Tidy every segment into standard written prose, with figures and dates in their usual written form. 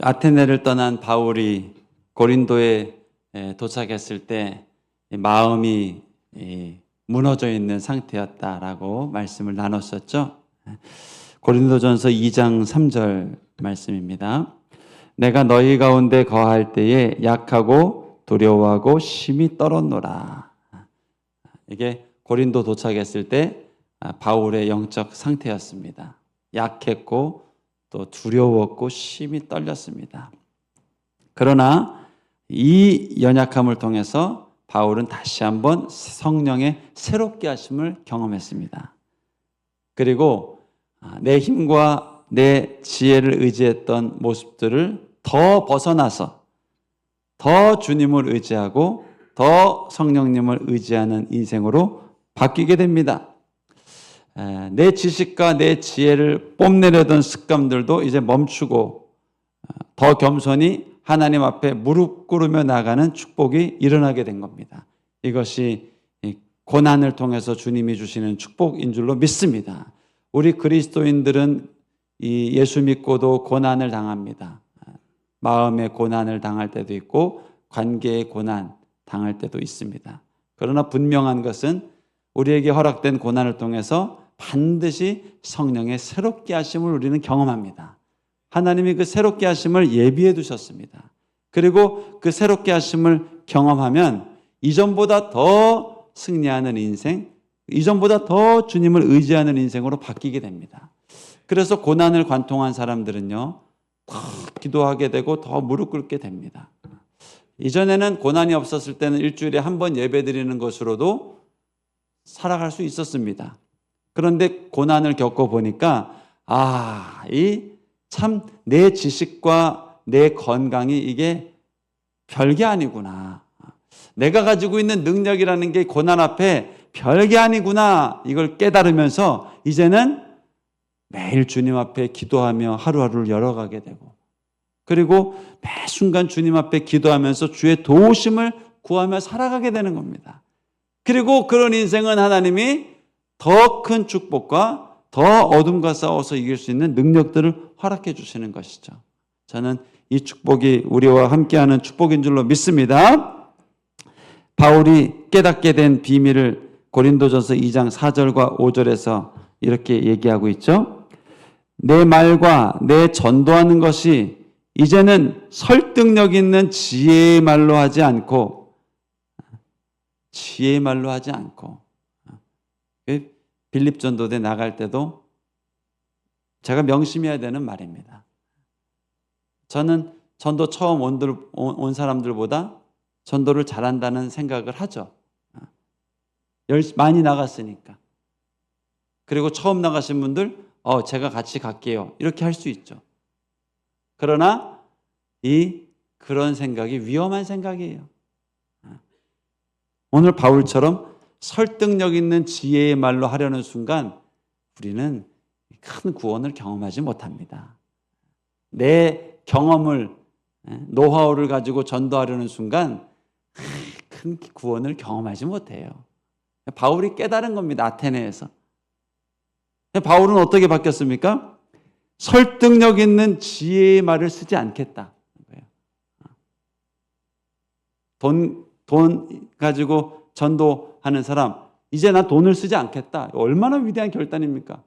아테네를 떠난 바울이 고린도에 도착했을 때 마음이 무너져 있는 상태였다라고 말씀을 나눴었죠. 고린도전서 2장 3절 말씀입니다. 내가 너희 가운데 거할 때에 약하고 두려워하고 심히 떨었노라. 이게 고린도 도착했을 때 바울의 영적 상태였습니다. 약했고 또 두려웠고 심히 떨렸습니다. 그러나 이 연약함을 통해서 바울은 다시 한번 성령의 새롭게 하심을 경험했습니다. 그리고 내 힘과 내 지혜를 의지했던 모습들을 더 벗어나서 더 주님을 의지하고 더 성령님을 의지하는 인생으로 바뀌게 됩니다. 내 지식과 내 지혜를 뽐내려던 습관들도 이제 멈추고 더 겸손히 하나님 앞에 무릎 꿇으며 나가는 축복이 일어나게 된 겁니다. 이것이 고난을 통해서 주님이 주시는 축복인 줄로 믿습니다. 우리 그리스도인들은 이 예수 믿고도 고난을 당합니다. 마음의 고난을 당할 때도 있고 관계의 고난 당할 때도 있습니다. 그러나 분명한 것은 우리에게 허락된 고난을 통해서 반드시 성령의 새롭게 하심을 우리는 경험합니다. 하나님이 그 새롭게 하심을 예비해 두셨습니다. 그리고 그 새롭게 하심을 경험하면 이전보다 더 승리하는 인생, 이전보다 더 주님을 의지하는 인생으로 바뀌게 됩니다. 그래서 고난을 관통한 사람들은요, 더 기도하게 되고 더 무릎 꿇게 됩니다. 이전에는 고난이 없었을 때는 일주일에 한 번 예배 드리는 것으로도 살아갈 수 있었습니다. 그런데 고난을 겪어보니까 참 내 지식과 내 건강이 이게 별게 아니구나. 내가 가지고 있는 능력이라는 게 고난 앞에 별게 아니구나. 이걸 깨달으면서 이제는 매일 주님 앞에 기도하며 하루하루를 열어가게 되고, 그리고 매 순간 주님 앞에 기도하면서 주의 도우심을 구하며 살아가게 되는 겁니다. 그리고 그런 인생은 하나님이 더 큰 축복과 더 어둠과 싸워서 이길 수 있는 능력들을 허락해 주시는 것이죠. 저는 이 축복이 우리와 함께하는 축복인 줄로 믿습니다. 바울이 깨닫게 된 비밀을 고린도전서 2장 4절과 5절에서 이렇게 얘기하고 있죠. 내 말과 내 전도하는 것이 이제는 설득력 있는 지혜의 말로 하지 않고 빌립 전도대 나갈 때도 제가 명심해야 되는 말입니다. 저는 전도 처음 온 사람들보다 전도를 잘한다는 생각을 하죠. 많이 나갔으니까. 그리고 처음 나가신 분들 제가 같이 갈게요. 이렇게 할 수 있죠. 그러나 그런 생각이 위험한 생각이에요. 오늘 바울처럼 설득력 있는 지혜의 말로 하려는 순간 우리는 큰 구원을 경험하지 못합니다. 내 경험을, 노하우를 가지고 전도하려는 순간 큰 구원을 경험하지 못해요. 바울이 깨달은 겁니다. 아테네에서. 바울은 어떻게 바뀌었습니까? 설득력 있는 지혜의 말을 쓰지 않겠다. 돈 가지고 전도하는 사람, 이제 나 돈을 쓰지 않겠다. 얼마나 위대한 결단입니까?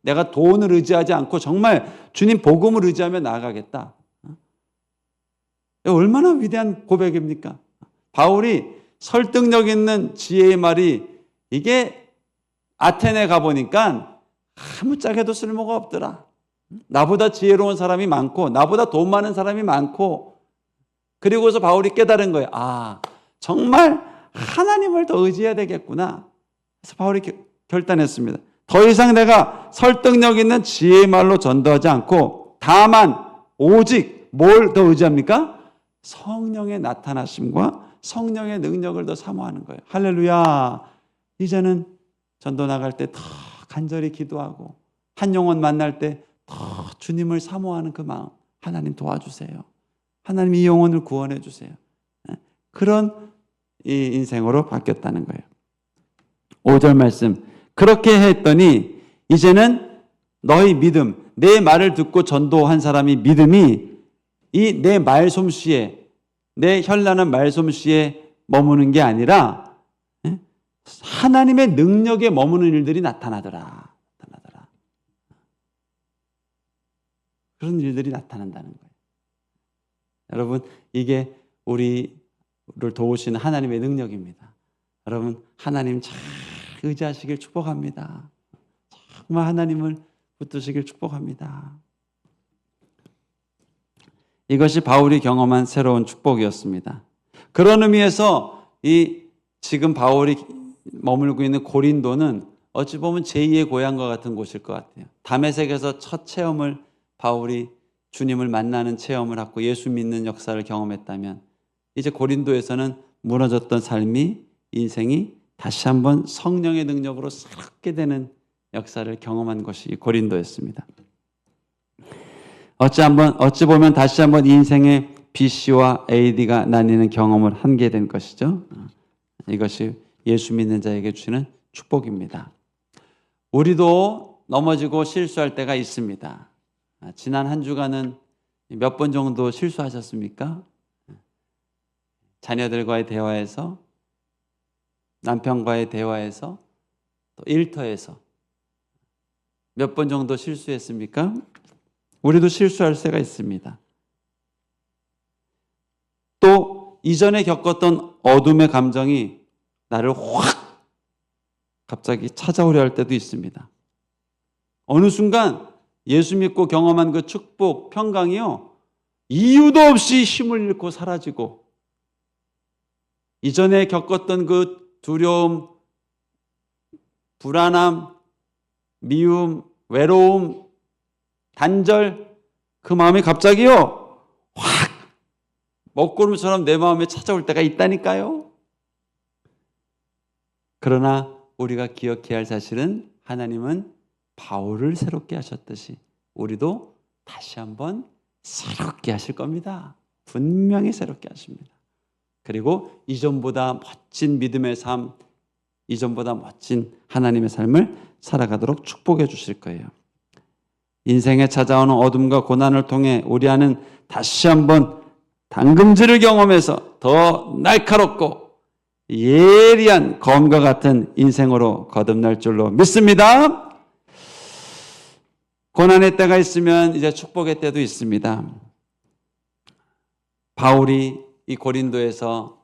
내가 돈을 의지하지 않고 정말 주님 복음을 의지하며 나아가겠다. 얼마나 위대한 고백입니까? 바울이 설득력 있는 지혜의 말이 이게 아테네 가보니까 아무짝에도 쓸모가 없더라. 나보다 지혜로운 사람이 많고 나보다 돈 많은 사람이 많고, 그리고서 바울이 깨달은 거예요. 정말 하나님을 더 의지해야 되겠구나. 그래서 바울이 결단했습니다. 더 이상 내가 설득력 있는 지혜의 말로 전도하지 않고 다만 오직 뭘 더 의지합니까? 성령의 나타나심과 성령의 능력을 더 사모하는 거예요. 할렐루야. 이제는 전도 나갈 때 더 간절히 기도하고 한 영혼 만날 때 더 주님을 사모하는 그 마음, 하나님 도와주세요. 하나님 이 영혼을 구원해 주세요. 그런 이 인생으로 바뀌었다는 거예요. 5절 말씀. 그렇게 했더니 이제는 너희 믿음, 내 말을 듣고 전도한 사람이 믿음이 이 내 말솜씨에, 내 현란한 말솜씨에 머무는 게 아니라 하나님의 능력에 머무는 일들이 나타나더라. 그런 일들이 나타난다는 거예요. 여러분, 이게 우리를 도우시는 하나님의 능력입니다. 여러분, 하나님 잘 의지하시길 축복합니다. 정말 하나님을 붙드시길 축복합니다. 이것이 바울이 경험한 새로운 축복이었습니다. 그런 의미에서 지금 바울이 머물고 있는 고린도는 어찌 보면 제2의 고향과 같은 곳일 것 같아요. 다메섹에서 첫 체험을 바울이 주님을 만나는 체험을 하고 예수 믿는 역사를 경험했다면 이제 고린도에서는 무너졌던 삶이 인생이 다시 한번 성령의 능력으로 새롭게 되는 역사를 경험한 것이 고린도였습니다. 어찌 보면 다시 한번 인생의 BC와 AD가 나뉘는 경험을 하게 된 것이죠. 이것이 예수 믿는 자에게 주시는 축복입니다. 우리도 넘어지고 실수할 때가 있습니다. 지난 한 주간은 몇 번 정도 실수하셨습니까? 자녀들과의 대화에서, 남편과의 대화에서, 또 일터에서 몇 번 정도 실수했습니까? 우리도 실수할 때가 있습니다. 또 이전에 겪었던 어둠의 감정이 나를 확 갑자기 찾아오려 할 때도 있습니다. 어느 순간 예수 믿고 경험한 그 축복, 평강이요, 이유도 없이 힘을 잃고 사라지고 이전에 겪었던 그 두려움, 불안함, 미움, 외로움, 단절, 그 마음이 갑자기요 확 먹구름처럼 내 마음에 찾아올 때가 있다니까요. 그러나 우리가 기억해야 할 사실은 하나님은 바울을 새롭게 하셨듯이 우리도 다시 한번 새롭게 하실 겁니다. 분명히 새롭게 하십니다. 그리고 이전보다 멋진 믿음의 삶, 이전보다 멋진 하나님의 삶을 살아가도록 축복해 주실 거예요. 인생에 찾아오는 어둠과 고난을 통해 우리 안은 다시 한번 당금질을 경험해서 더 날카롭고 예리한 검과 같은 인생으로 거듭날 줄로 믿습니다. 고난의 때가 있으면 이제 축복의 때도 있습니다. 바울이 이 고린도에서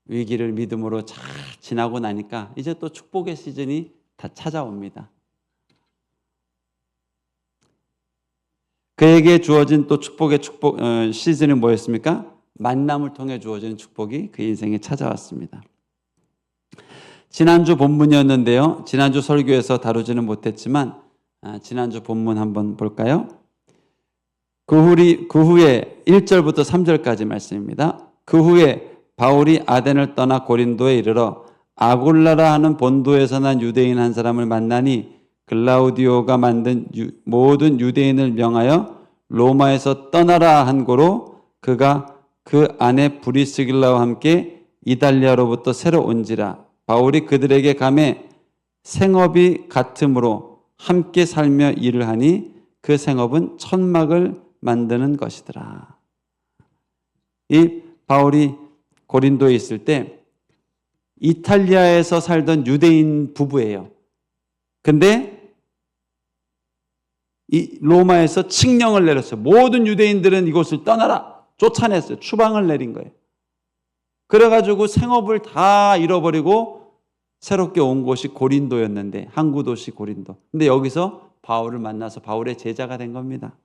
위기를 믿음으로 잘 지나고 나니까 이제 또 축복의 시즌이 다 찾아옵니다. 그에게 주어진 또 축복의 시즌이 뭐였습니까? 만남을 통해 주어진 축복이 그 인생에 찾아왔습니다. 지난주 본문이었는데요. 지난주 설교에서 다루지는 못했지만 지난주 본문 한번 볼까요? 그 후에 1절부터 3절까지 말씀입니다. 그 후에 바울이 아덴을 떠나 고린도에 이르러 아굴라라 하는 본도에서 난 유대인 한 사람을 만나니 글라우디오가 만든 모든 유대인을 명하여 로마에서 떠나라 한 고로 그가 그 아내 브리스길라와 함께 이달리아로부터 새로 온지라. 바울이 그들에게 가매 생업이 같으므로 함께 살며 일을 하니 그 생업은 천막을 만드는 것이더라. 이 바울이 고린도에 있을 때 이탈리아에서 살던 유대인 부부예요. 근데 이 로마에서 칙령을 내렸어요. 모든 유대인들은 이곳을 떠나라. 쫓아냈어요. 추방을 내린 거예요. 그래가지고 생업을 다 잃어버리고 새롭게 온 곳이 고린도였는데, 항구 도시 고린도. 근데 여기서 바울을 만나서 바울의 제자가 된 겁니다.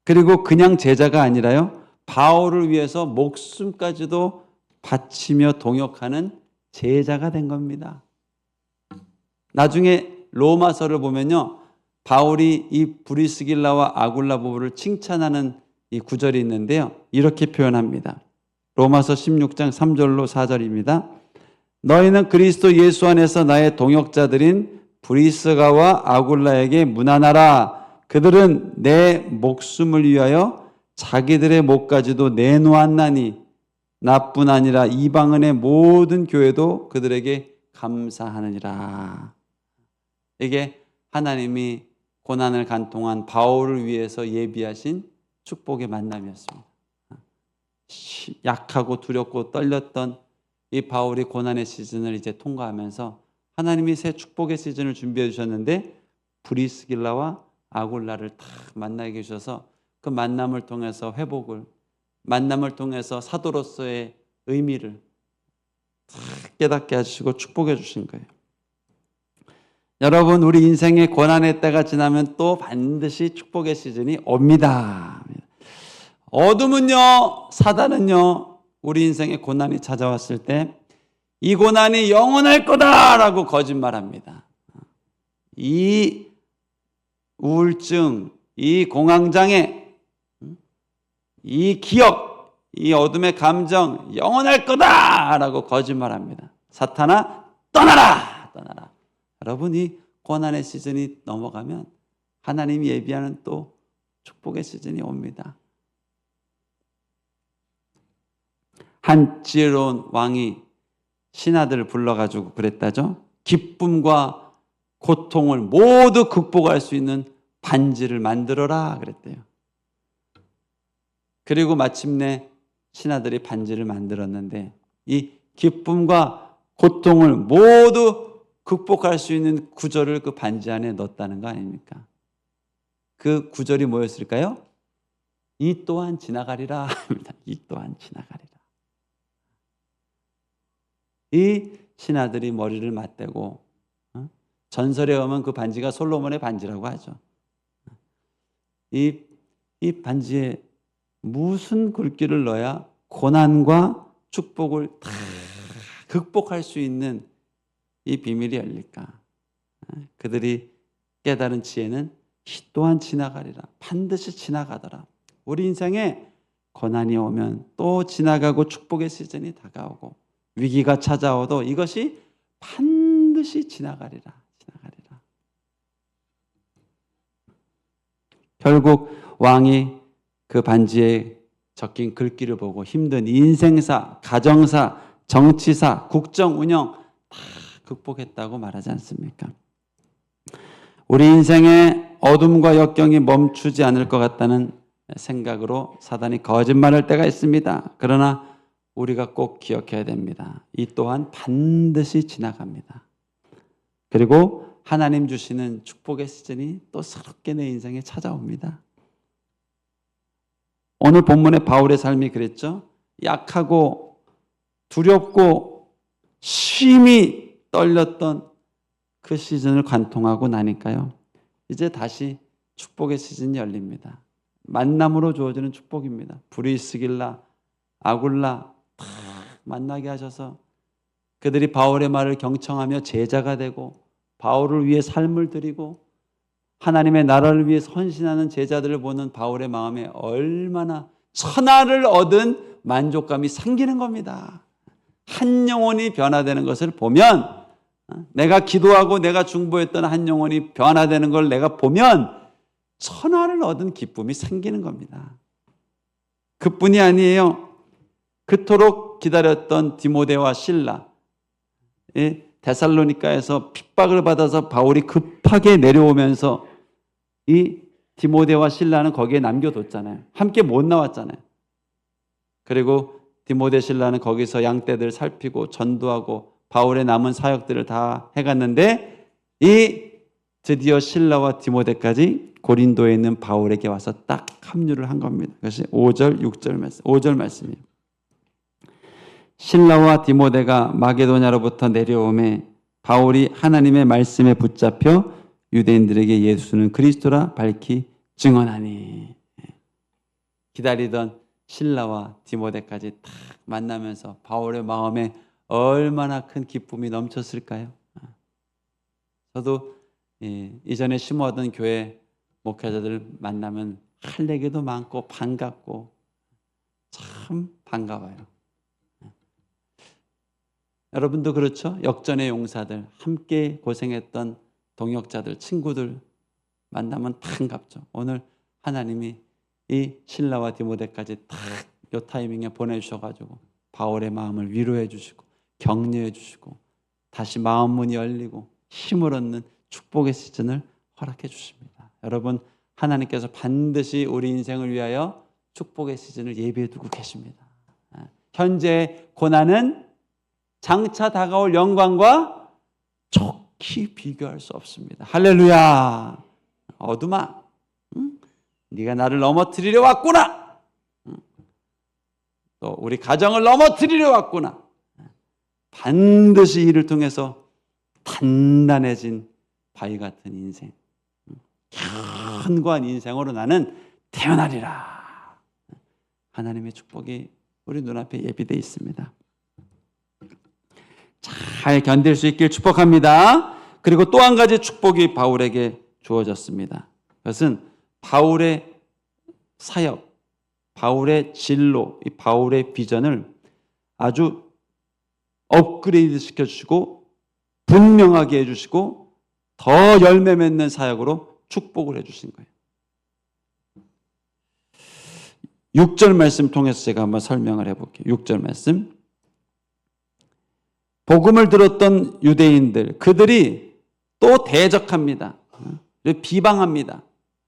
그리고 그냥 제자가 아니라요, 바울을 위해서 목숨까지도 바치며 동역하는 제자가 된 겁니다. 나중에 로마서를 보면요, 바울이 이 브리스길라와 아굴라 부부를 칭찬하는 이 구절이 있는데요, 이렇게 표현합니다. 로마서 16장 3절로 4절입니다. 너희는 그리스도 예수 안에서 나의 동역자들인 브리스가와 아굴라에게 문안하라. 그들은 내 목숨을 위하여 자기들의 목까지도 내놓았나니 나뿐 아니라 이방인의 모든 교회도 그들에게 감사하느니라. 이게 하나님이 고난을 간통한 바울을 위해서 예비하신 축복의 만남이었습니다. 약하고 두렵고 떨렸던 이 바울이 고난의 시즌을 이제 통과하면서 하나님이 새 축복의 시즌을 준비해 주셨는데 브리스길라와 아굴라를 딱 만나게 해주셔서 그 만남을 통해서 회복을, 만남을 통해서 사도로서의 의미를 딱 깨닫게 해주시고 축복해 주신 거예요. 여러분, 우리 인생의 고난의 때가 지나면 또 반드시 축복의 시즌이 옵니다. 어둠은요, 사단은요, 우리 인생에 고난이 찾아왔을 때 이 고난이 영원할 거다라고 거짓말합니다. 이 우울증, 이 공황장애, 이 기억, 이 어둠의 감정 영원할 거다라고 거짓말합니다. 사탄아, 떠나라! 떠나라. 여러분, 이 고난의 시즌이 넘어가면 하나님이 예비하는 또 축복의 시즌이 옵니다. 한 지혜로운 왕이 신하들을 불러가지고 그랬다죠. 기쁨과 고통을 모두 극복할 수 있는 반지를 만들어라 그랬대요. 그리고 마침내 신하들이 반지를 만들었는데 이 기쁨과 고통을 모두 극복할 수 있는 구절을 그 반지 안에 넣었다는 거 아닙니까? 그 구절이 뭐였을까요? 이 또한 지나가리라. 이 또한 지나가리라. 이 신하들이 머리를 맞대고, 전설에 의하면 그 반지가 솔로몬의 반지라고 하죠. 이 반지에 무슨 글귀를 넣어야 고난과 축복을 다 극복할 수 있는 이 비밀이 열릴까? 그들이 깨달은 지혜는 이 또한 지나가리라. 반드시 지나가더라. 우리 인생에 고난이 오면 또 지나가고 축복의 시즌이 다가오고 위기가 찾아오도 이것이 반드시 지나가리라. 지나가리라. 결국 왕이 그 반지에 적힌 글귀를 보고 힘든 인생사, 가정사, 정치사, 국정 운영 다 극복했다고 말하지 않습니까? 우리 인생의 어둠과 역경이 멈추지 않을 것 같다는 생각으로 사단이 거짓말할 때가 있습니다. 그러나 우리가 꼭 기억해야 됩니다. 이 또한 반드시 지나갑니다. 그리고 하나님 주시는 축복의 시즌이 또 새롭게 내 인생에 찾아옵니다. 오늘 본문의 바울의 삶이 그랬죠. 약하고 두렵고 심히 떨렸던 그 시즌을 관통하고 나니까요. 이제 다시 축복의 시즌이 열립니다. 만남으로 주어지는 축복입니다. 브리스길라, 아굴라 다 만나게 하셔서 그들이 바울의 말을 경청하며 제자가 되고 바울을 위해 삶을 드리고 하나님의 나라를 위해 헌신하는 제자들을 보는 바울의 마음에 얼마나 천하를 얻은 만족감이 생기는 겁니다. 한 영혼이 변화되는 것을 보면, 내가 기도하고 내가 중보했던 한 영혼이 변화되는 걸 내가 보면 천하를 얻은 기쁨이 생기는 겁니다. 그뿐이 아니에요. 그토록 기다렸던 디모데와 실라, 데살로니가에서 핍박을 받아서 바울이 급하게 내려오면서 이 디모데와 실라는 거기에 남겨뒀잖아요. 함께 못 나왔잖아요. 그리고 디모데 실라는 거기서 양떼들 살피고 전도하고 바울의 남은 사역들을 다 해갔는데 드디어 실라와 디모데까지 고린도에 있는 바울에게 와서 딱 합류를 한 겁니다. 그것이 5절, 6절 말씀, 5절 말씀이에요. 실라와 디모데가 마게도냐로부터 내려오매 바울이 하나님의 말씀에 붙잡혀 유대인들에게 예수는 그리스도라 밝히 증언하니. 기다리던 실라와 디모데까지 딱 만나면서 바울의 마음에 얼마나 큰 기쁨이 넘쳤을까요? 저도 이전에 심어하던 교회 목회자들 만나면 할 얘기도 많고 반갑고 참 반가워요. 여러분도 그렇죠? 역전의 용사들, 함께 고생했던 동역자들, 친구들 만나면 반갑죠. 오늘 하나님이 이 실라와 디모데까지 딱 이 타이밍에 보내주셔가지고 바울의 마음을 위로해 주시고 격려해 주시고 다시 마음 문이 열리고 힘을 얻는 축복의 시즌을 허락해 주십니다. 여러분, 하나님께서 반드시 우리 인생을 위하여 축복의 시즌을 예비해 두고 계십니다. 현재 고난은 장차 다가올 영광과 좋게 비교할 수 없습니다. 할렐루야. 어둠아, 네가 나를 넘어뜨리려 왔구나. 또 우리 가정을 넘어뜨리려 왔구나. 반드시 이를 통해서 단단해진 바위 같은 인생, 견고한 인생으로 나는 태어나리라. 하나님의 축복이 우리 눈앞에 예비되어 있습니다. 잘 견딜 수 있길 축복합니다. 그리고 또 한 가지 축복이 바울에게 주어졌습니다. 그것은 바울의 사역, 바울의 진로, 이 바울의 비전을 아주 업그레이드 시켜주시고 분명하게 해주시고 더 열매 맺는 사역으로 축복을 해주신 거예요. 6절 말씀 통해서 제가 한번 설명을 해볼게요. 6절 말씀. 복음을 들었던 유대인들, 그들이 또 대적합니다. 비방합니다.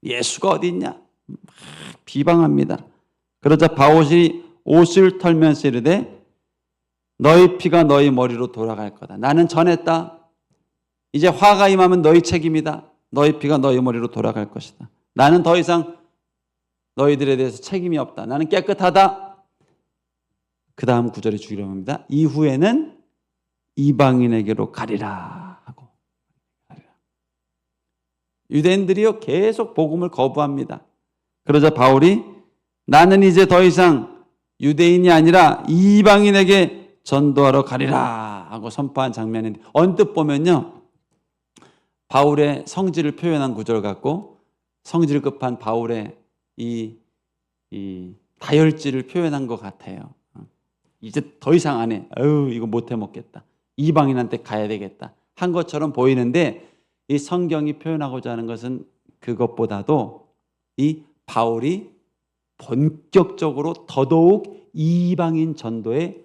예수가 어디 있냐? 비방합니다. 그러자 바울이 옷을 털면서 이르되 너희 피가 너희 머리로 돌아갈 거다. 나는 전했다. 이제 화가 임하면 너희 책임이다. 너희 피가 너희 머리로 돌아갈 것이다. 나는 더 이상 너희들에 대해서 책임이 없다. 나는 깨끗하다. 그 다음 구절에 주기로 합니다. 이후에는 이방인에게로 가리라 하고. 유대인들이요 계속 복음을 거부합니다. 그러자 바울이 나는 이제 더 이상 유대인이 아니라 이방인에게 전도하러 가리라 하고 선포한 장면인데, 언뜻 보면요 바울의 성질을 표현한 구절 같고 성질 급한 바울의 이 다혈질을 표현한 것 같아요. 이제 더 이상 안 해. 이거 못 해먹겠다. 이방인한테 가야 되겠다 한 것처럼 보이는데, 이 성경이 표현하고자 하는 것은 그것보다도 이 바울이 본격적으로 더더욱 이방인 전도에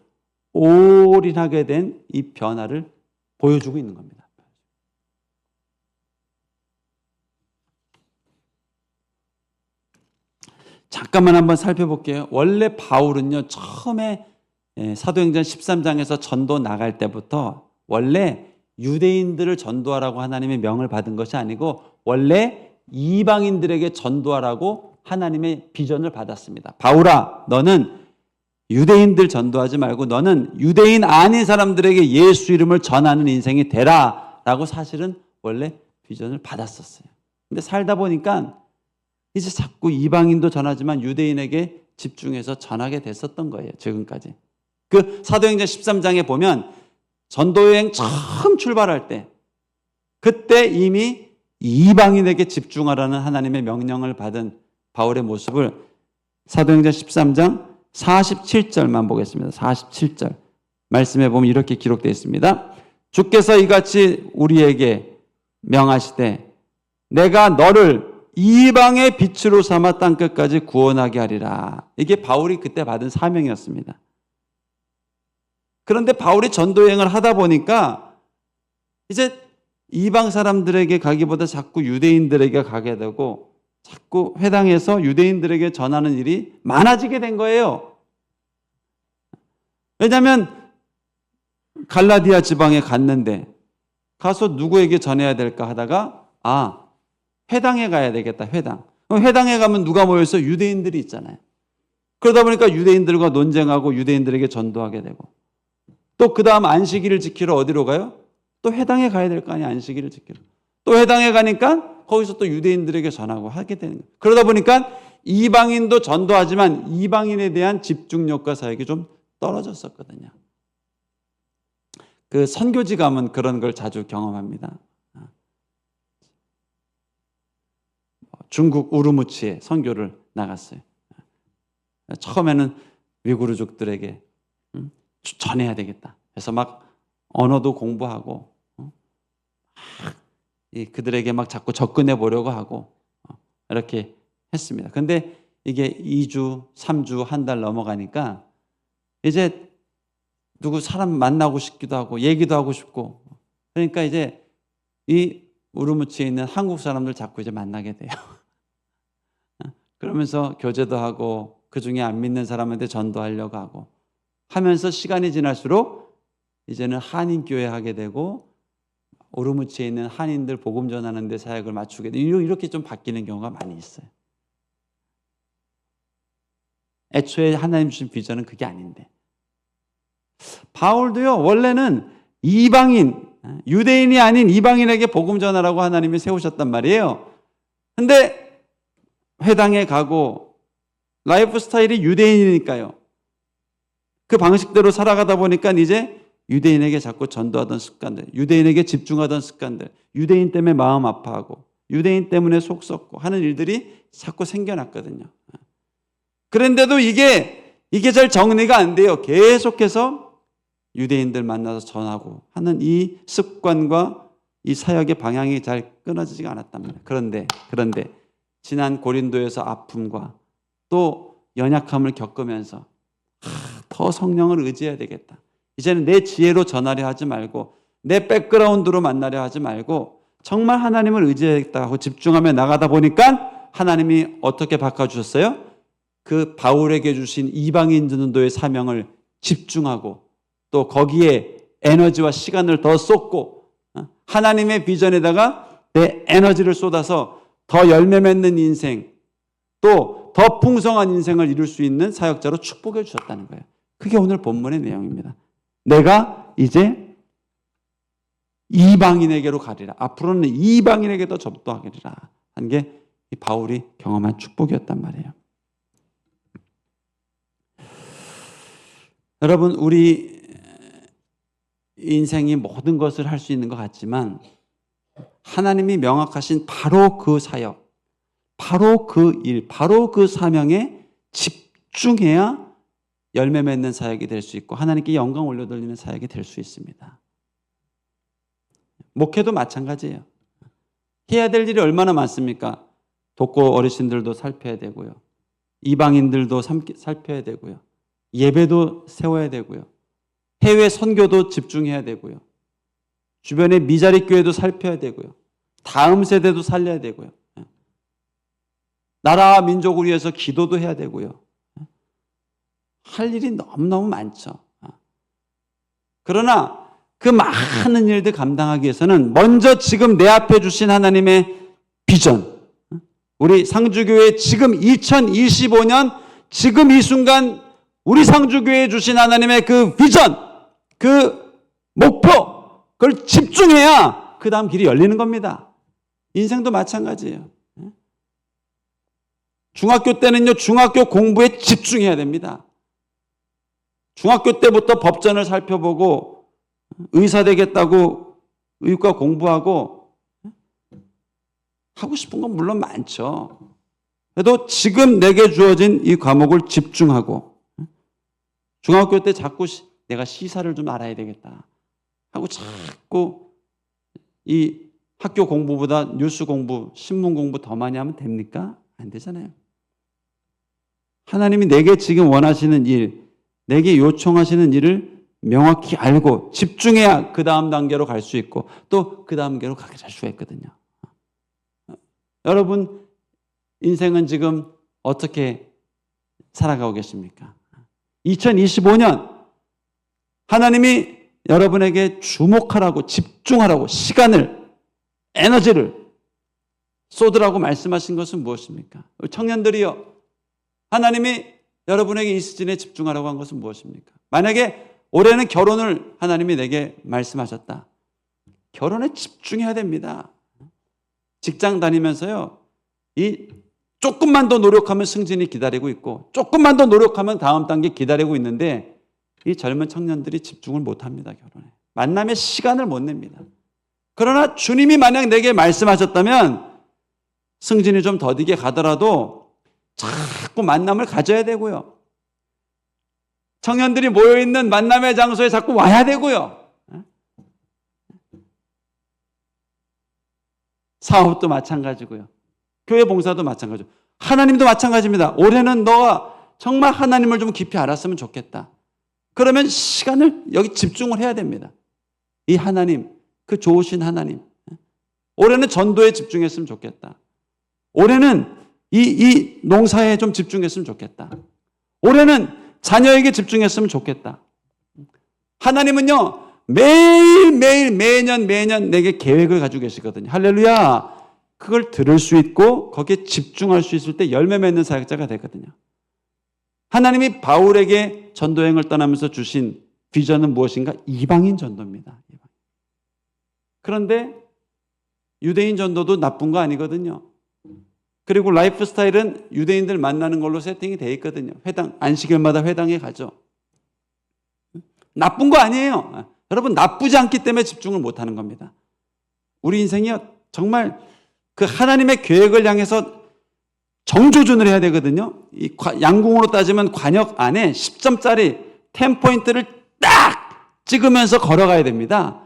올인하게 된 이 변화를 보여주고 있는 겁니다. 잠깐만 한번 살펴볼게요. 원래 바울은요 처음에 사도행전 13장에서 전도 나갈 때부터 원래 유대인들을 전도하라고 하나님의 명을 받은 것이 아니고 원래 이방인들에게 전도하라고 하나님의 비전을 받았습니다. 바울아, 너는 유대인들 전도하지 말고 너는 유대인 아닌 사람들에게 예수 이름을 전하는 인생이 되라 라고 사실은 원래 비전을 받았었어요. 근데 살다 보니까 이제 자꾸 이방인도 전하지만 유대인에게 집중해서 전하게 됐었던 거예요. 지금까지. 그 사도행전 13장에 보면 전도여행 처음 출발할 때 그때 이미 이방인에게 집중하라는 하나님의 명령을 받은 바울의 모습을 사도행전 13장 47절만 보겠습니다. 47절 말씀해 보면 이렇게 기록되어 있습니다. 주께서 이같이 우리에게 명하시되 내가 너를 이방의 빛으로 삼아 땅끝까지 구원하게 하리라. 이게 바울이 그때 받은 사명이었습니다. 그런데 바울이 전도여행을 하다 보니까 이제 이방 사람들에게 가기보다 자꾸 유대인들에게 가게 되고 자꾸 회당에서 유대인들에게 전하는 일이 많아지게 된 거예요. 왜냐하면 갈라디아 지방에 갔는데 가서 누구에게 전해야 될까 하다가 회당에 가야 되겠다. 회당에 가면 누가 모여서 유대인들이 있잖아요. 그러다 보니까 유대인들과 논쟁하고 유대인들에게 전도하게 되고 또 그 다음 안식일을 지키러 어디로 가요? 또 회당에 가야 될 거 아니에요. 안식일을 지키러. 또 회당에 가니까 거기서 또 유대인들에게 전하고 하게 되는 거예요. 그러다 보니까 이방인도 전도하지만 이방인에 대한 집중력과 사역이 좀 떨어졌었거든요. 그 선교지 가면 그런 걸 자주 경험합니다. 중국 우르무치에 선교를 나갔어요. 처음에는 위구르족들에게 전해야 되겠다. 그래서 막 언어도 공부하고 그들에게 막 자꾸 접근해 보려고 하고 이렇게 했습니다. 근데 이게 2주, 3주, 한 달 넘어가니까 이제 누구 사람 만나고 싶기도 하고 얘기도 하고 싶고 그러니까 이제 이 우르무치에 있는 한국 사람들 자꾸 이제 만나게 돼요. 그러면서 교제도 하고 그 중에 안 믿는 사람한테 전도하려고 하고 하면서 시간이 지날수록 이제는 한인교회 하게 되고 우르무치에 있는 한인들 복음 전하는 데 사역을 맞추게 되고 이렇게 좀 바뀌는 경우가 많이 있어요. 애초에 하나님 주신 비전은 그게 아닌데. 바울도요, 원래는 이방인, 유대인이 아닌 이방인에게 복음 전하라고 하나님이 세우셨단 말이에요. 근데 회당에 가고 라이프 스타일이 유대인이니까요. 그 방식대로 살아가다 보니까 이제 유대인에게 자꾸 전도하던 습관들, 유대인에게 집중하던 습관들, 유대인 때문에 마음 아파하고 유대인 때문에 속 썩고 하는 일들이 자꾸 생겨났거든요. 그런데도 이게 잘 정리가 안 돼요. 계속해서 유대인들 만나서 전하고 하는 이 습관과 이 사역의 방향이 잘 끊어지지가 않았단 말이에요. 그런데 지난 고린도에서 아픔과 또 연약함을 겪으면서 더 성령을 의지해야 되겠다. 이제는 내 지혜로 전하려 하지 말고 내 백그라운드로 만나려 하지 말고 정말 하나님을 의지하겠다 하고 집중하며 나가다 보니까 하나님이 어떻게 바꿔주셨어요? 그 바울에게 주신 이방인 전도의 사명을 집중하고 또 거기에 에너지와 시간을 더 쏟고 하나님의 비전에다가 내 에너지를 쏟아서 더 열매 맺는 인생 또 더 풍성한 인생을 이룰 수 있는 사역자로 축복해 주셨다는 거예요. 그게 오늘 본문의 내용입니다. 내가 이제 이방인에게로 가리라. 앞으로는 이방인에게도 접도하리라. 한 게 바울이 경험한 축복이었단 말이에요. 여러분, 우리 인생이 모든 것을 할 수 있는 것 같지만 하나님이 명확하신 바로 그 사역, 바로 그 일, 바로 그 사명에 집중해야 열매 맺는 사역이 될 수 있고 하나님께 영광 올려드리는 사역이 될 수 있습니다. 목회도 마찬가지예요. 해야 될 일이 얼마나 많습니까? 독거 어르신들도 살펴야 되고요. 이방인들도 살펴야 되고요. 예배도 세워야 되고요. 해외 선교도 집중해야 되고요. 주변의 미자리 교회도 살펴야 되고요. 다음 세대도 살려야 되고요. 나라와 민족을 위해서 기도도 해야 되고요. 할 일이 너무너무 많죠. 그러나 그 많은 일들 감당하기 위해서는 먼저 지금 내 앞에 주신 하나님의 비전, 우리 상주교회 지금 2025년 지금 이 순간 우리 상주교회에 주신 하나님의 그 비전, 그 목표, 그걸 집중해야 그 다음 길이 열리는 겁니다. 인생도 마찬가지예요. 중학교 때는요, 중학교 공부에 집중해야 됩니다. 중학교 때부터 법전을 살펴보고 의사 되겠다고 의과 공부하고 하고 싶은 건 물론 많죠. 그래도 지금 내게 주어진 이 과목을 집중하고 중학교 때 자꾸 내가 시사를 좀 알아야 되겠다 하고 자꾸 이 학교 공부보다 뉴스 공부, 신문 공부 더 많이 하면 됩니까? 안 되잖아요. 하나님이 내게 지금 원하시는 일, 내게 요청하시는 일을 명확히 알고 집중해야 그 다음 단계로 갈 수 있고 또 그 다음 단계로 가게 될 수가 있거든요. 여러분 인생은 지금 어떻게 살아가고 계십니까? 2025년 하나님이 여러분에게 주목하라고 집중하라고 시간을 에너지를 쏟으라고 말씀하신 것은 무엇입니까? 청년들이요, 하나님이 여러분에게 이 시즌에 집중하라고 한 것은 무엇입니까? 만약에 올해는 결혼을 하나님이 내게 말씀하셨다. 결혼에 집중해야 됩니다. 직장 다니면서요, 이 조금만 더 노력하면 승진이 기다리고 있고 조금만 더 노력하면 다음 단계 기다리고 있는데 이 젊은 청년들이 집중을 못합니다. 결혼에. 만남의 시간을 못 냅니다. 그러나 주님이 만약 내게 말씀하셨다면 승진이 좀 더디게 가더라도 자꾸 만남을 가져야 되고요. 청년들이 모여있는 만남의 장소에 자꾸 와야 되고요. 사업도 마찬가지고요. 교회 봉사도 마찬가지고 하나님도 마찬가지입니다. 올해는 너가 정말 하나님을 좀 깊이 알았으면 좋겠다. 그러면 시간을 여기 집중을 해야 됩니다. 이 하나님, 그 좋으신 하나님, 올해는 전도에 집중했으면 좋겠다. 올해는 이 농사에 좀 집중했으면 좋겠다. 올해는 자녀에게 집중했으면 좋겠다. 하나님은요, 매일 매년 내게 계획을 가지고 계시거든요. 할렐루야. 그걸 들을 수 있고 거기에 집중할 수 있을 때 열매 맺는 사역자가 되거든요. 하나님이 바울에게 전도여행을 떠나면서 주신 비전은 무엇인가? 이방인 전도입니다. 그런데 유대인 전도도 나쁜 거 아니거든요. 그리고 라이프 스타일은 유대인들 만나는 걸로 세팅이 되어 있거든요. 안식일마다 회당에 가죠. 나쁜 거 아니에요. 여러분, 나쁘지 않기 때문에 집중을 못하는 겁니다. 우리 인생이요, 정말 그 하나님의 계획을 향해서 정조준을 해야 되거든요. 이 양궁으로 따지면 관역 안에 10점짜리 10포인트를 딱 찍으면서 걸어가야 됩니다.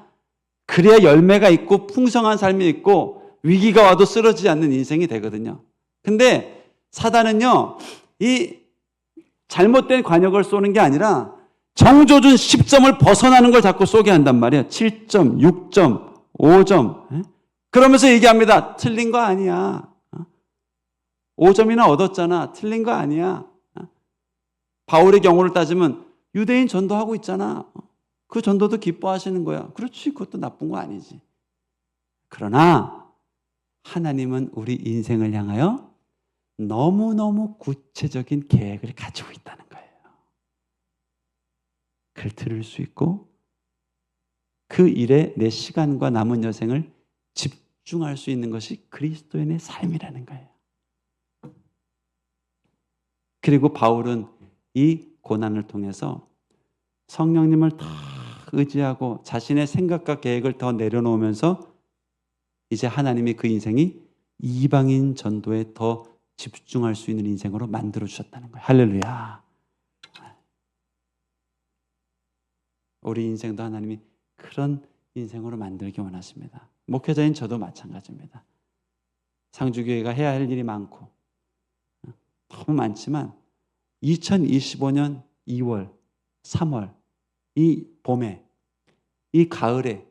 그래야 열매가 있고 풍성한 삶이 있고 위기가 와도 쓰러지지 않는 인생이 되거든요. 근데 사단은요, 이 잘못된 관역을 쏘는 게 아니라 정조준 10점을 벗어나는 걸 자꾸 쏘게 한단 말이에요. 7점, 6점, 5점. 그러면서 얘기합니다. 틀린 거 아니야. 5점이나 얻었잖아. 틀린 거 아니야. 바울의 경우를 따지면 유대인 전도하고 있잖아. 그 전도도 기뻐하시는 거야. 그렇지, 그것도 나쁜 거 아니지. 그러나 하나님은 우리 인생을 향하여 너무너무 구체적인 계획을 가지고 있다는 거예요. 그걸 들을 수 있고 그 일에 내 시간과 남은 여생을 집중할 수 있는 것이 그리스도인의 삶이라는 거예요. 그리고 바울은 이 고난을 통해서 성령님을 다 의지하고 자신의 생각과 계획을 더 내려놓으면서 이제 하나님이 그 인생이 이방인 전도에 더 집중할 수 있는 인생으로 만들어 주셨다는 거예요. 할렐루야. 우리 인생도 하나님이 그런 인생으로 만들기 원하십니다. 목회자인 저도 마찬가지입니다. 상주교회가 해야 할 일이 많고 너무 많지만 2025년 2월, 3월 이 봄에, 이 가을에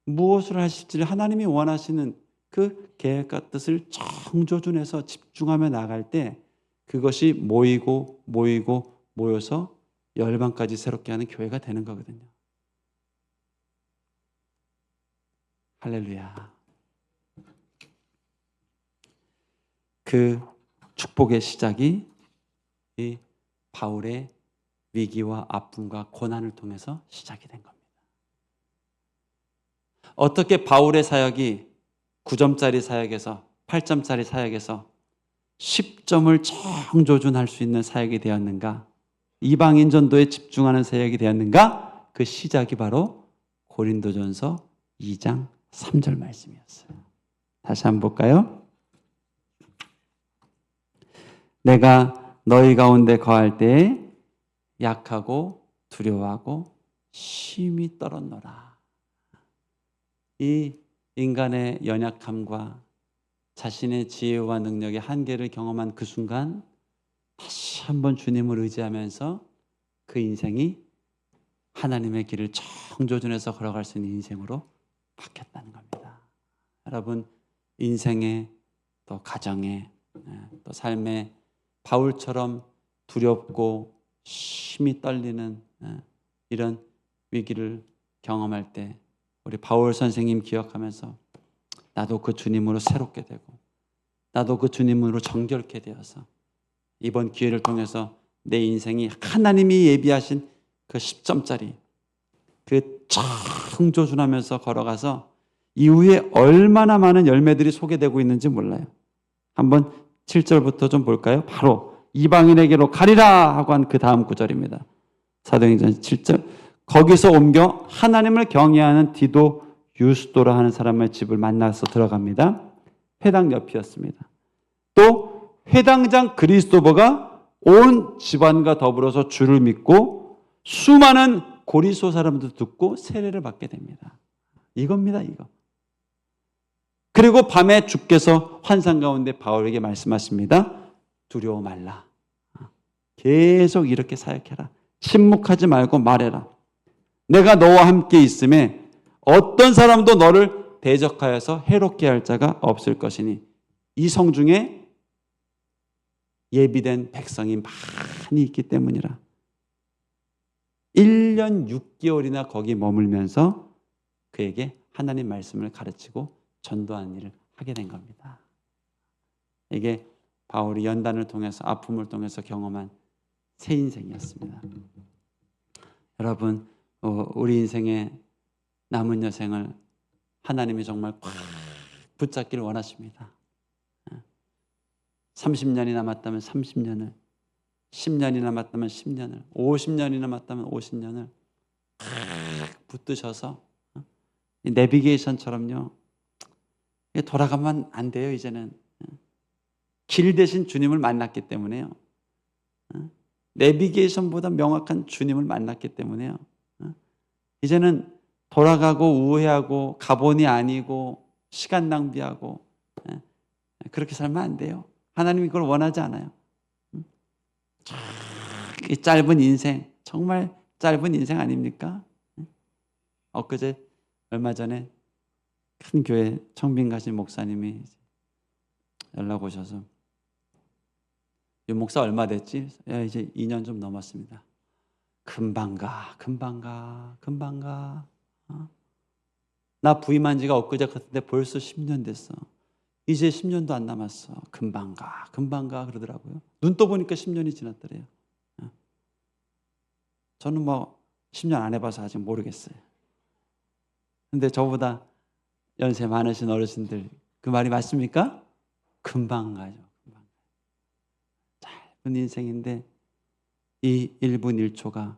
무엇을 하실지 하나님이 원하시는 그 계획과 뜻을 정조준해서 집중하며 나갈 때 그것이 모여서 열방까지 새롭게 하는 교회가 되는 거거든요. 할렐루야. 그 축복의 시작이 이 바울의 위기와 아픔과 고난을 통해서 시작이 된 겁니다. 어떻게 바울의 사역이 9점짜리 사역에서 8점짜리 사역에서 10점을 정조준할 수 있는 사역이 되었는가? 이방인 전도에 집중하는 사역이 되었는가? 그 시작이 바로 고린도전서 2장 3절 말씀이었어요. 다시 한번 볼까요? 내가 너희 가운데 거할 때에 약하고 두려워하고 심히 떨었노라. 이 인간의 연약함과 자신의 지혜와 능력의 한계를 경험한 그 순간 다시 한번 주님을 의지하면서 그 인생이 하나님의 길을 정조준해서 걸어갈 수 있는 인생으로 바뀌었다는 겁니다. 여러분, 인생에 또 가정에 또 삶에 바울처럼 두렵고 심히 떨리는 이런 위기를 경험할 때 우리 바울 선생님 기억하면서 나도 그 주님으로 새롭게 되고 나도 그 주님으로 정결케 되어서 이번 기회를 통해서 내 인생이 하나님이 예비하신 그 10점짜리 그 정조준하면서 걸어가서 이후에 얼마나 많은 열매들이 소개되고 있는지 몰라요. 한번 7절부터 좀 볼까요? 바로 이방인에게로 가리라 하고 한 그 다음 구절입니다. 사도행전 7절. 거기서 옮겨 하나님을 경외하는 디도 유스도라 하는 사람의 집을 만나서 들어갑니다. 회당 옆이었습니다. 또 회당장 그리스도버가 온 집안과 더불어서 주를 믿고 수많은 고리소 사람들 듣고 세례를 받게 됩니다. 이겁니다, 이거. 그리고 밤에 주께서 환상 가운데 바울에게 말씀하십니다. 두려워 말라. 계속 이렇게 사역해라. 침묵하지 말고 말해라. 내가 너와 함께 있음에 어떤 사람도 너를 서로 대적하여서 해롭게 할 자가 없을 것이니 이 성중에 예비된 백성이 많이 있기 때문이라. 1년 6개월이나 거기 머물면서 그에게 하나님 말씀을 가르치고 전도하는 일을 하게 된 겁니다. 이게 바울이 연단을 통해서 아픔을 통해서 경험한 새 인생이었습니다. 여러분, 우리 인생의 남은 여생을 하나님이 정말 꽉 붙잡기를 원하십니다. 30년이 남았다면 30년을, 10년이 남았다면 10년을, 50년이 남았다면 50년을 팍 붙드셔서 내비게이션처럼요, 돌아가면 안 돼요. 이제는 길 대신 주님을 만났기 때문에요. 내비게이션보다 명확한 주님을 만났기 때문에요. 이제는 돌아가고 우회하고 가본이 아니고 시간 낭비하고 그렇게 살면 안 돼요. 하나님이 그걸 원하지 않아요. 이 짧은 인생, 정말 짧은 인생 아닙니까? 엊그제 얼마 전에 큰 교회 청빈 가신 목사님이 연락 오셔서 이 목사 얼마 됐지? 이제 2년 좀 넘었습니다. 금방 가. 나 부임한 지가 엊그제 같은데 벌써 10년 됐어. 이제 10년도 안 남았어. 금방 가 그러더라고요. 눈 떠보니까 10년이 지났더래요. 저는 10년 안 해봐서 아직 모르겠어요. 근데 저보다 연세 많으신 어르신들 그 말이 맞습니까? 금방 가죠. 짧은 인생인데 이 1분 1초가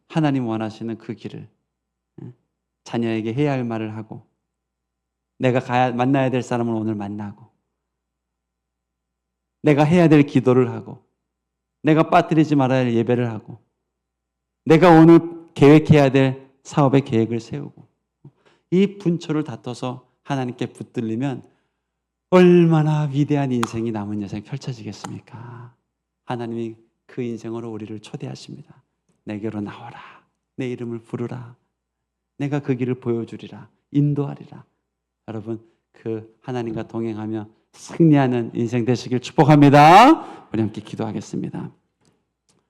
하나님 원하시는 그 길을 자녀에게 해야 할 말을 하고, 내가 만나야 될 사람을 오늘 만나고, 내가 해야 될 기도를 하고, 내가 빠뜨리지 말아야 할 예배를 하고, 내가 오늘 계획해야 될 사업의 계획을 세우고, 이 분초를 다퉈서 하나님께 붙들리면 얼마나 위대한 인생이 남은 여생이 펼쳐지겠습니까? 하나님이 그 인생으로 우리를 초대하십니다. 내게로 나와라. 내 이름을 부르라. 내가 그 길을 보여주리라. 인도하리라. 여러분, 그 하나님과 동행하며 승리하는 인생 되시길 축복합니다. 우리 함께 기도하겠습니다.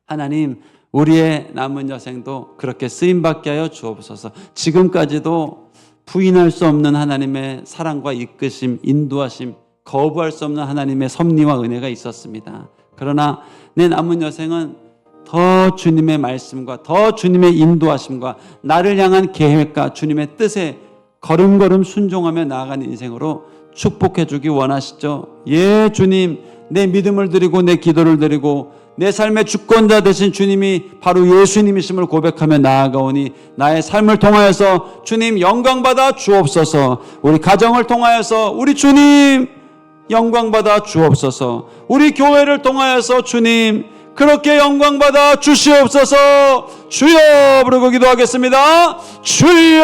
하나님, 우리의 남은 여생도 그렇게 쓰임받게 하여 주옵소서. 지금까지도 부인할 수 없는 하나님의 사랑과 이끄심, 인도하심, 거부할 수 없는 하나님의 섭리와 은혜가 있었습니다. 그러나 내 남은 여생은 더 주님의 말씀과 더 주님의 인도하심과 나를 향한 계획과 주님의 뜻에 걸음걸음 순종하며 나아가는 인생으로 축복해 주기 원하시죠. 예, 주님, 내 믿음을 드리고 내 기도를 드리고 내 삶의 주권자 되신 주님이 바로 예수님이심을 고백하며 나아가오니 나의 삶을 통하여서 주님 영광받아 주옵소서. 우리 가정을 통하여서 우리 주님 영광받아 주옵소서. 우리 교회를 통하여서 주님 그렇게 영광받아 주시옵소서. 주여 부르고 기도하겠습니다. 주여,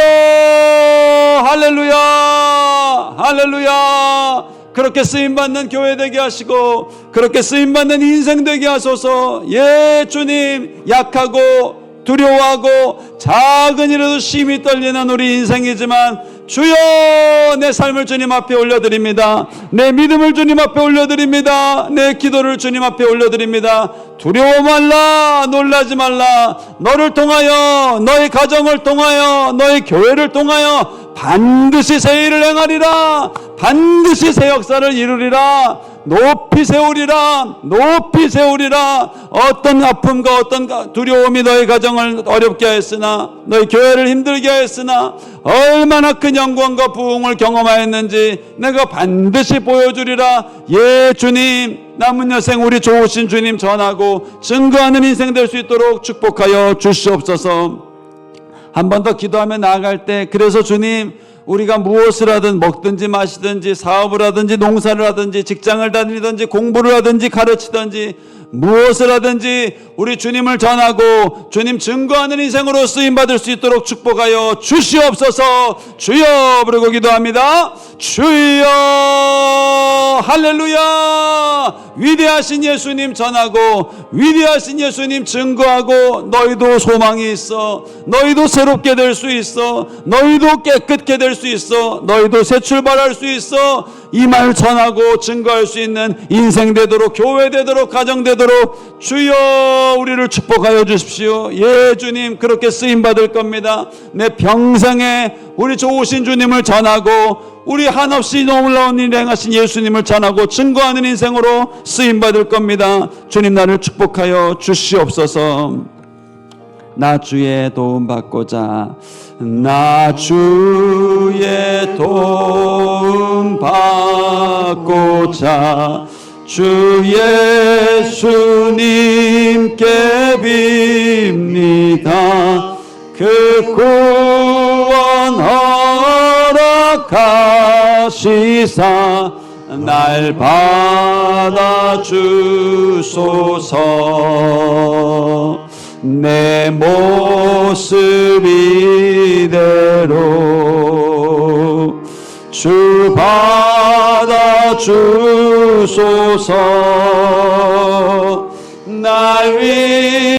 할렐루야, 할렐루야. 그렇게 쓰임받는 교회 되게 하시고 그렇게 쓰임받는 인생 되게 하소서. 예, 주님, 약하고 두려워하고 작은 일에도 심히 떨리는 우리 인생이지만 주여, 내 삶을 주님 앞에 올려드립니다. 내 믿음을 주님 앞에 올려드립니다. 내 기도를 주님 앞에 올려드립니다. 두려워 말라, 놀라지 말라. 너를 통하여, 너의 가정을 통하여, 너의 교회를 통하여 반드시 새 일을 행하리라. 반드시 새 역사를 이루리라. 높이 세우리라. 높이 세우리라. 어떤 아픔과 어떤 두려움이 너의 가정을 어렵게 하였으나, 너의 교회를 힘들게 하였으나 얼마나 큰 영광과 부흥을 경험하였는지 내가 반드시 보여주리라. 예, 주님, 남은 여생 우리 좋으신 주님 전하고 증거하는 인생 될 수 있도록 축복하여 주시옵소서. 한 번 더 기도하며 나아갈 때, 그래서 주님, 우리가 무엇을 하든 먹든지 마시든지 사업을 하든지 농사를 하든지 직장을 다니든지 공부를 하든지 가르치든지 무엇을 하든지 우리 주님을 전하고 주님 증거하는 인생으로 쓰임받을 수 있도록 축복하여 주시옵소서. 주여 부르고 기도합니다. 주여. 할렐루야. 위대하신 예수님 전하고 위대하신 예수님 증거하고 너희도 소망이 있어. 너희도 새롭게 될 수 있어. 너희도 깨끗게 될 수 있어. 너희도 새 출발할 수 있어. 이 말 전하고 증거할 수 있는 인생 되도록, 교회 되도록, 가정 되도록 주여 우리를 축복하여 주십시오. 예, 주님 그렇게 쓰임받을 겁니다. 내 평생에 우리 좋으신 주님을 전하고 우리 한없이 놀라운 일 행하신 예수님을 전하고 증거하는 인생으로 쓰임받을 겁니다. 주님 나를 축복하여 주시옵소서. 나 주의 도움 받고자, 나 주의 도움 받고자 주 예수님께 빕니다. 그 구원 허락하시사 날 받아주소서. 내 모습 이대로 주 받아주소서. 날 위해